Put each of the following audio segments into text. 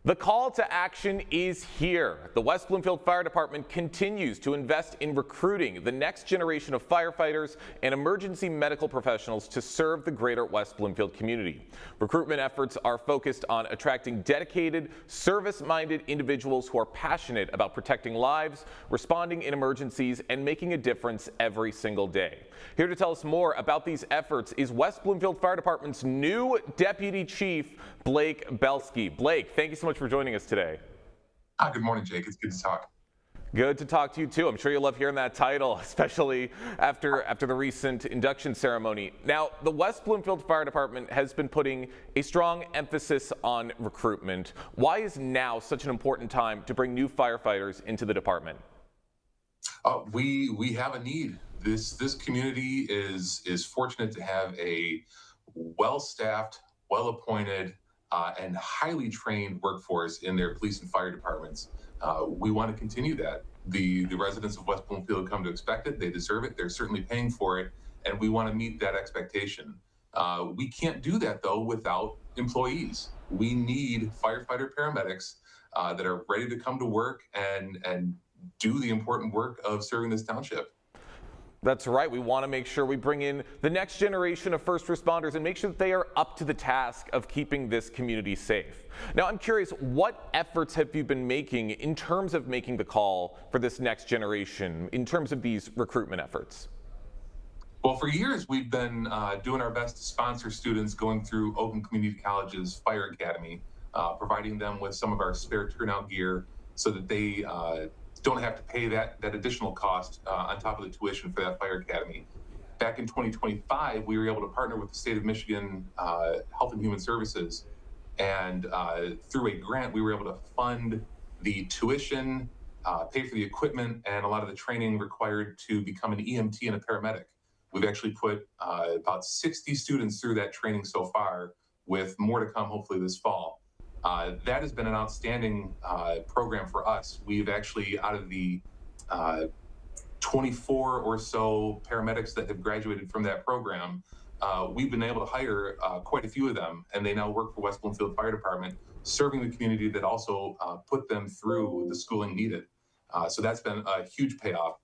The call to action is here. The West Bloomfield Fire Department continues to invest in recruiting the next generation of firefighters and emergency medical professionals to serve the greater West Bloomfield community. Recruitment efforts are focused on attracting dedicated, service-minded individuals who are passionate about protecting lives, responding in emergencies, and making a difference every single day. Here to tell us more about these efforts is West Bloomfield Fire Department's new Deputy Chief, Blake Belsky. Blake, thank you so much for joining us today. Hi, good morning, Jake. It's good to talk. Good to talk to you too. I'm sure you love hearing that title, especially after the recent induction ceremony. Now, the West Bloomfield Fire Department has been putting a strong emphasis on recruitment. Why is now such an important time to bring new firefighters into the department? We have a need. This community is fortunate to have a well-staffed, well-appointed, and highly trained workforce in their police and fire departments. We want to continue that. The residents of West Bloomfield come to expect it. They deserve it. They're certainly paying for it, and we want to meet that expectation. We can't do that, though, without employees. We need firefighter paramedics that are ready to come to work and do the important work of serving this township. That's right. We want to make sure we bring in the next generation of first responders and make sure that they are up to the task of keeping this community safe. Now, I'm curious, what efforts have you been making in terms of making the call for this next generation, in terms of these recruitment efforts? Well, for years, we've been doing our best to sponsor students going through Oakland Community College's Fire Academy, providing them with some of our spare turnout gear so that they don't have to pay that additional cost on top of the tuition for that fire academy. Back in 2025, we were able to partner with the state of Michigan Health and Human Services, and through a grant, we were able to fund the tuition, pay for the equipment, and a lot of the training required to become an EMT and a paramedic. We've actually put about 60 students through that training so far, with more to come hopefully this fall. That has been an outstanding program for us. We've actually, out of the 24 or so paramedics that have graduated from that program, we've been able to hire quite a few of them, and they now work for West Bloomfield Fire Department, serving the community that also put them through the schooling needed. So that's been a huge payoff.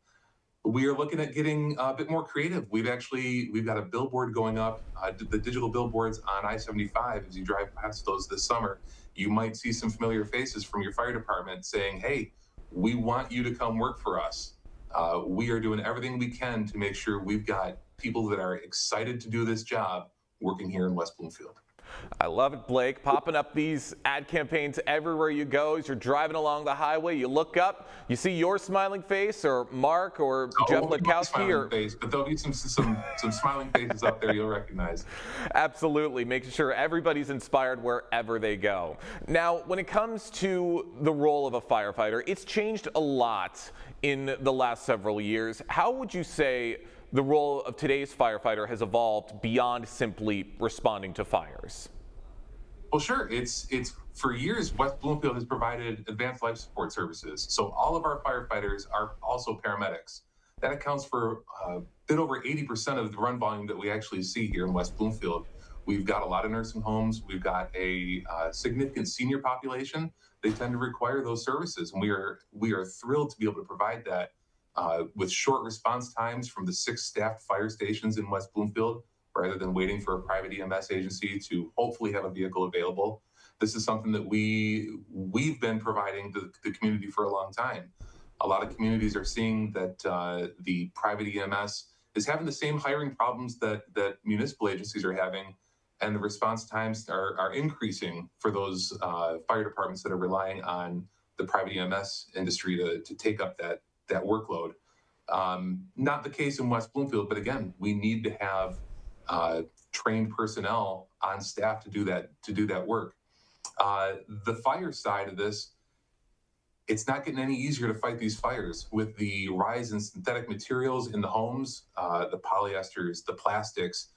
We are looking at getting a bit more creative. We've got a billboard going up, the digital billboards on I-75 as you drive past those this summer. You might see some familiar faces from your fire department saying, hey, we want you to come work for us. We are doing everything we can to make sure we've got people that are excited to do this job working here in West Bloomfield. I love it, Blake. Popping up these ad campaigns everywhere you go. As you're driving along the highway, you look up, you see your smiling face, or Mark, or Jeff Litkowski, or face, but there'll be some smiling faces up there you'll recognize. Absolutely, making sure everybody's inspired wherever they go. Now, when it comes to the role of a firefighter, it's changed a lot in the last several years. How would you say the role of today's firefighter has evolved beyond simply responding to fires? Well, sure. It's for years, West Bloomfield has provided advanced life support services. So all of our firefighters are also paramedics. That accounts for a bit over 80% of the run volume that we actually see here in West Bloomfield. We've got a lot of nursing homes. We've got a significant senior population. They tend to require those services, and we are thrilled to be able to provide that. With short response times from the 6 staffed fire stations in West Bloomfield, rather than waiting for a private EMS agency to hopefully have a vehicle available. This is something that we've been providing the community for a long time. A lot of communities are seeing that the private EMS is having the same hiring problems that municipal agencies are having, and the response times are increasing for those fire departments that are relying on the private EMS industry to take up that workload. Not the case in West Bloomfield, but again, we need to have trained personnel on staff to do that work. The fire side of this, it's not getting any easier to fight these fires with the rise in synthetic materials in the homes, the polyesters, the plastics,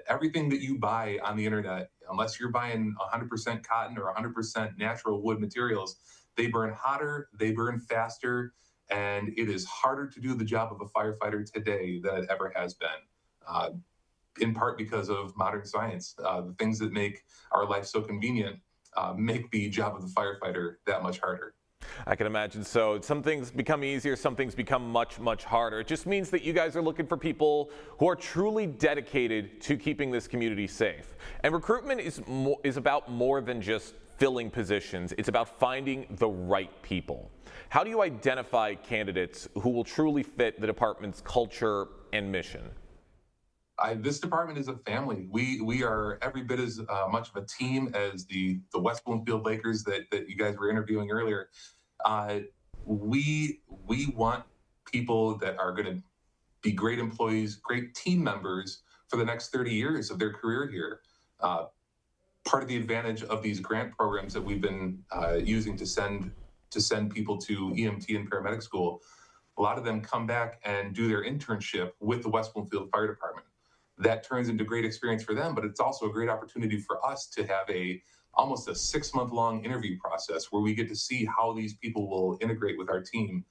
everything that you buy on the internet, unless you're buying 100% cotton or 100% natural wood materials, they burn hotter, they burn faster, and it is harder to do the job of a firefighter today than it ever has been, in part because of modern science. The things that make our life so convenient make the job of the firefighter that much harder. I can imagine. So some things become easier, some things become much, much harder. It just means that you guys are looking for people who are truly dedicated to keeping this community safe. And recruitment is about more than just filling positions. It's about finding the right people. How do you identify candidates who will truly fit the department's culture and mission? This department is a family. We are every bit as much of a team as the West Bloomfield Lakers that you guys were interviewing earlier. We want people that are going to be great employees, great team members for the next 30 years of their career here. Part of the advantage of these grant programs that we've been using to send people to EMT and paramedic school, a lot of them come back and do their internship with the West Bloomfield Fire Department. That turns into great experience for them, but it's also a great opportunity for us to have almost a 6-month-long interview process where we get to see how these people will integrate with our team.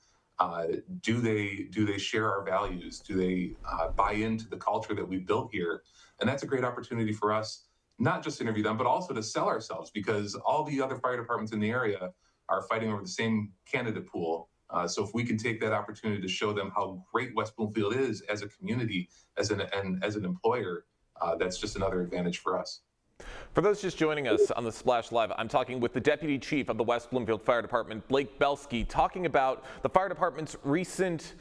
Do they share our values? Do they buy into the culture that we've built here? And that's a great opportunity for us, not just to interview them, but also to sell ourselves, because all the other fire departments in the area are fighting over the same candidate pool. So if we can take that opportunity to show them how great West Bloomfield is as a community, as an employer, that's just another advantage for us. For those just joining us on the Splash Live, I'm talking with the Deputy Chief of the West Bloomfield Fire Department, Blake Belsky, talking about the fire department's recent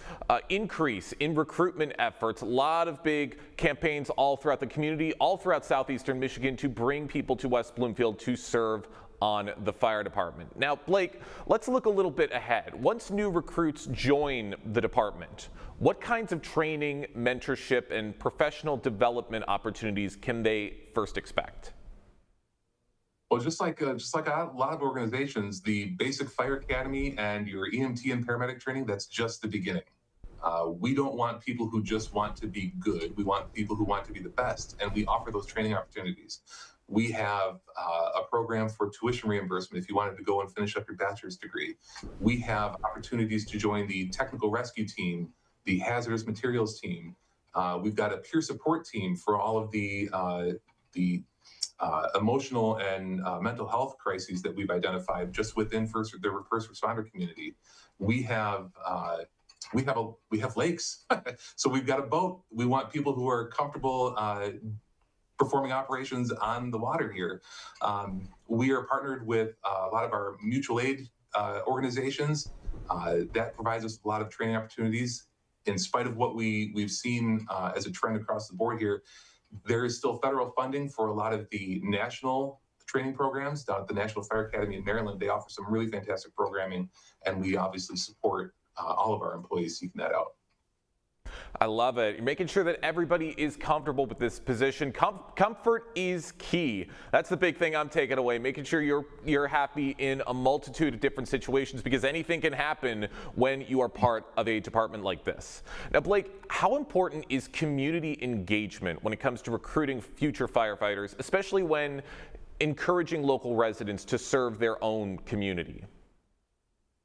increase in recruitment efforts. A lot of big campaigns all throughout the community, all throughout southeastern Michigan, to bring people to West Bloomfield to serve on the fire department. Now, Blake, let's look a little bit ahead. Once new recruits join the department, what kinds of training, mentorship, and professional development opportunities can they first expect? Well, just like a lot of organizations, the basic fire academy and your EMT and paramedic training, that's just the beginning. We don't want people who just want to be good. We want people who want to be the best, and we offer those training opportunities. We have a program for tuition reimbursement if you wanted to go and finish up your bachelor's degree. We have opportunities to join the technical rescue team, the hazardous materials team. We've got a peer support team for all of the emotional and mental health crises that we've identified just within the first responder community. We have lakes, so we've got a boat. We want people who are comfortable performing operations on the water here. We are partnered with a lot of our mutual aid organizations. That provides us a lot of training opportunities. In spite of what we've seen as a trend across the board here, there is still federal funding for a lot of the national training programs down at the National Fire Academy in Maryland. They offer some really fantastic programming, and we obviously support all of our employees seeking that out. I love it. You're making sure that everybody is comfortable with this position. Comfort is key. That's the big thing I'm taking away, making sure you're happy in a multitude of different situations, because anything can happen when you are part of a department like this. Now, Blake, how important is community engagement when it comes to recruiting future firefighters, especially when encouraging local residents to serve their own community?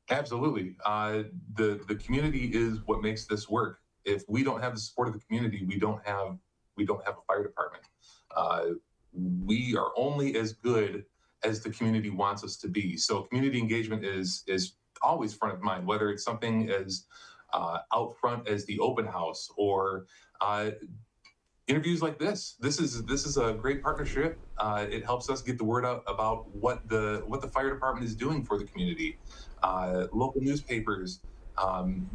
Absolutely. The community is what makes this work. If we don't have the support of the community, we don't have a fire department. We are only as good as the community wants us to be. So community engagement is always front of mind, whether it's something as out front as the open house or interviews like this. This is a great partnership. It helps us get the word out about what the fire department is doing for the community. Local newspapers,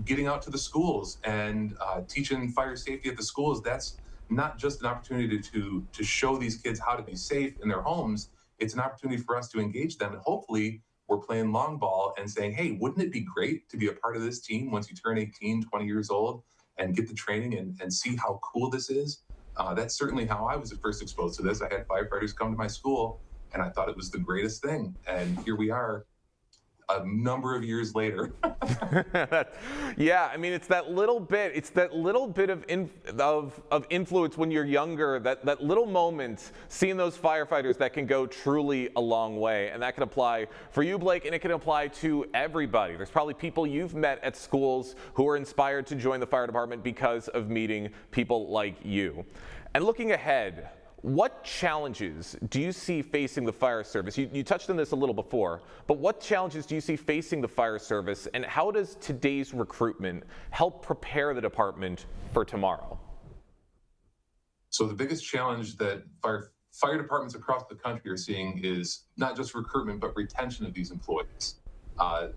getting out to the schools and teaching fire safety at the schools. That's not just an opportunity to show these kids how to be safe in their homes. It's an opportunity for us to engage them. And hopefully we're playing long ball and saying, hey, wouldn't it be great to be a part of this team once you turn 18, 20 years old and get the training and see how cool this is? That's certainly how I was first exposed to this. I had firefighters come to my school and I thought it was the greatest thing. And here we are, a number of years later. Yeah, I mean, it's that little bit of influence when you're younger, that little moment, seeing those firefighters, that can go truly a long way. And that can apply for you, Blake, and it can apply to everybody. There's probably people you've met at schools who are inspired to join the fire department because of meeting people like you. And looking ahead, What challenges do you see facing the fire service? You touched on this a little before, but what challenges do you see facing the fire service, and how does today's recruitment help prepare the department for tomorrow? So the biggest challenge that fire departments across the country are seeing is not just recruitment, but retention of these employees.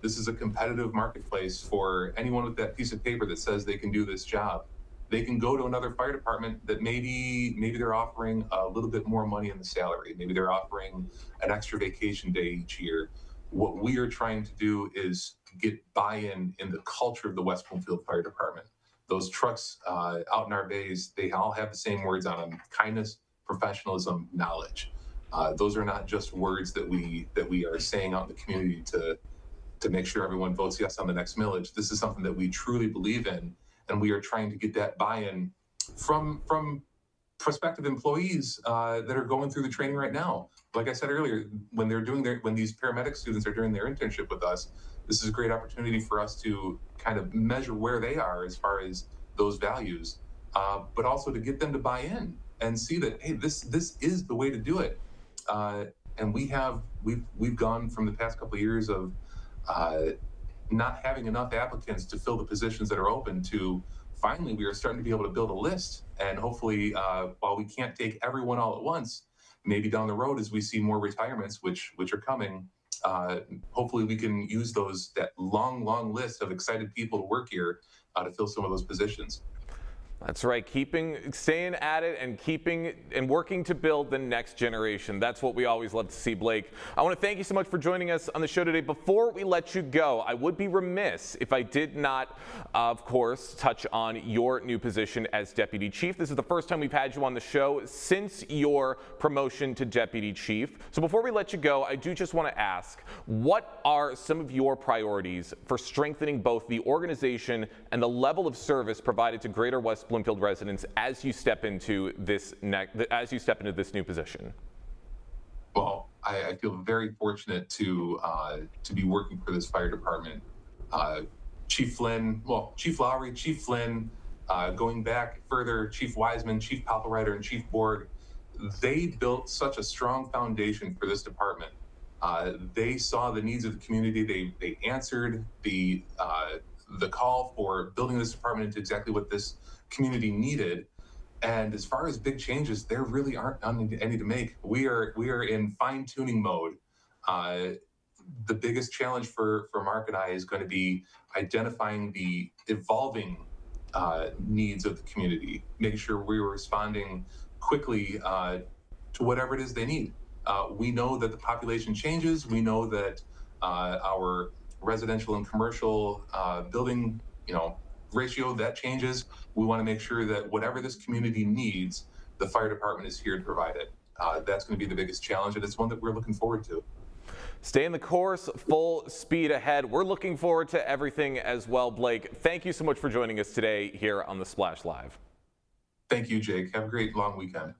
This is a competitive marketplace for anyone with that piece of paper that says they can do this job. They can go to another fire department that maybe they're offering a little bit more money in the salary. Maybe they're offering an extra vacation day each year. What we are trying to do is get buy-in in the culture of the West Bloomfield Fire Department. Those trucks out in our bays, they all have the same words on them: kindness, professionalism, knowledge. Those are not just words that we are saying out in the community to make sure everyone votes yes on the next millage. This is something that we truly believe in, and we are trying to get that buy-in from prospective employees that are going through the training right now. Like I said earlier, when these paramedic students are doing their internship with us, this is a great opportunity for us to kind of measure where they are as far as those values, but also to get them to buy in and see that, hey, this is the way to do it. And we've gone from the past couple of years of not having enough applicants to fill the positions that are open to finally we are starting to be able to build a list. And hopefully, while we can't take everyone all at once, maybe down the road as we see more retirements, which are coming, hopefully we can use that long list of excited people to work here to fill some of those positions. That's right. Staying at it and working to build the next generation. That's what we always love to see, Blake. I want to thank you so much for joining us on the show today. Before we let you go, I would be remiss if I did not, of course, touch on your new position as Deputy Chief. This is the first time we've had you on the show since your promotion to Deputy Chief. So before we let you go, I do just want to ask, what are some of your priorities for strengthening both the organization and the level of service provided to Greater West Bloomfield residents as you step into this new position? Well, I feel very fortunate to be working for this fire department. Chief Lowry, Chief Flynn, going back further, Chief Wiseman, Chief Popelreiter, and Chief Borg, they built such a strong foundation for this department. They saw the needs of the community. They answered the call for building this department into exactly what this community needed. And as far as big changes, there really aren't any to make. We are in fine-tuning mode. The biggest challenge for Mark and I is going to be identifying the evolving needs of the community, making sure we are responding quickly to whatever it is they need. We know that the population changes. We know that our residential and commercial building, ratio, that changes. We want to make sure that whatever this community needs, the fire department is here to provide it. That's going to be the biggest challenge, and it's one that we're looking forward to. Stay in the course, full speed ahead. We're looking forward to everything as well, Blake. Thank you so much for joining us today here on The Splash Live. Thank you, Jake. Have a great long weekend.